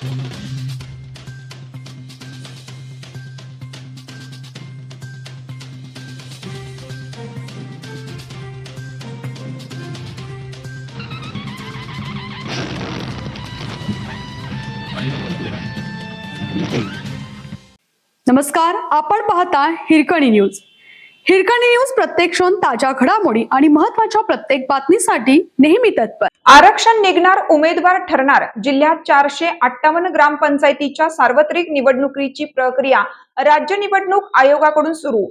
नमस्कार, आपण पाहता हिरकणी न्यूज. हिरकणी न्यूज प्रत्येक क्षण ताज्या घडामोडी आणि महत्त्वाच्या प्रत्येक बातमीसाठी नेहमी तत्पर. आरक्षण निघणार, उमेदवार ठरणार. जिल्ह्यात 458 ग्रामपंचायतीच्या सार्वत्रिक निवडणुकीची प्रक्रिया राज्य निवडणूक आयोगाकडून सुरू.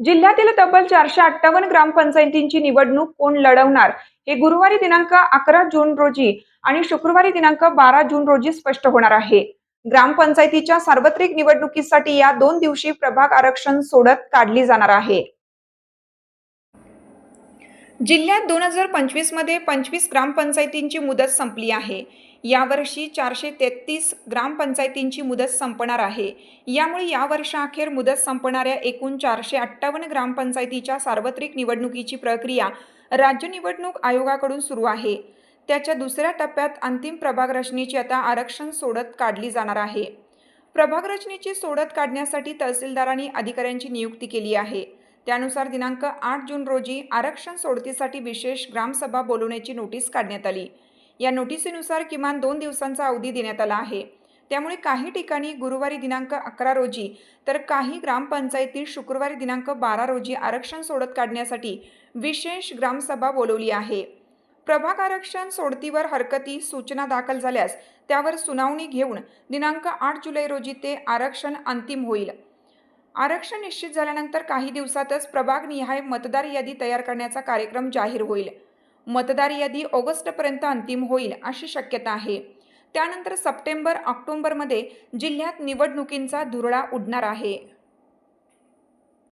जिल्ह्यातील तब्बल 458 ग्रामपंचायतींची निवडणूक कोण लढवणार हे गुरुवारी दिनांक 11 जून रोजी आणि शुक्रवारी दिनांक 12 जून रोजी स्पष्ट होणार आहे. ग्रामपंचायतीच्या सार्वत्रिक निवडणुकीसाठी या 2 दिवशी प्रभाग आरक्षण सोडत काढली जाणार आहे. जिल्ह्यात 2025 मध्ये 25 ग्रामपंचायतींची मुदत संपली आहे. यावर्षी 433 ग्रामपंचायतींची मुदत संपणार आहे. यामुळे यावर्षाअखेर मुदत संपणाऱ्या एकूण 458 ग्रामपंचायतीच्या सार्वत्रिक निवडणुकीची प्रक्रिया राज्य निवडणूक आयोगाकडून सुरू आहे. त्याच्या दुसऱ्या टप्प्यात अंतिम प्रभाग रचनेची आता आरक्षण सोडत काढली जाणार आहे. प्रभाग रचनेची सोडत काढण्यासाठी तहसीलदारांनी अधिकाऱ्यांची नियुक्ती केली आहे. त्यानुसार दिनांक 8 जून रोजी आरक्षण सोडतीसाठी विशेष ग्रामसभा बोलवण्याची नोटीस काढण्यात आली. या नोटिसीनुसार किमान 2 दिवसांचा अवधी देण्यात आला आहे. त्यामुळे काही ठिकाणी गुरुवारी दिनांक 11 रोजी तर काही ग्रामपंचायतीत शुक्रवारी दिनांक 12 रोजी आरक्षण सोडत काढण्यासाठी विशेष ग्रामसभा बोलवली आहे. प्रभाग आरक्षण सोडतीवर हरकती सूचना दाखल झाल्यास त्यावर सुनावणी घेऊन दिनांक 8 जुलै रोजी ते आरक्षण अंतिम होईल. आरक्षण निश्चित झाल्यानंतर काही दिवसातच प्रभागनिहाय मतदार यादी तयार करण्याचा कार्यक्रम जाहीर होईल. मतदार यादी ऑगस्टपर्यंत अंतिम होईल अशी शक्यता आहे. त्यानंतर सप्टेंबर-ऑक्टोबरमध्ये जिल्ह्यात निवडणुकींचा धुरळा उडणार आहे.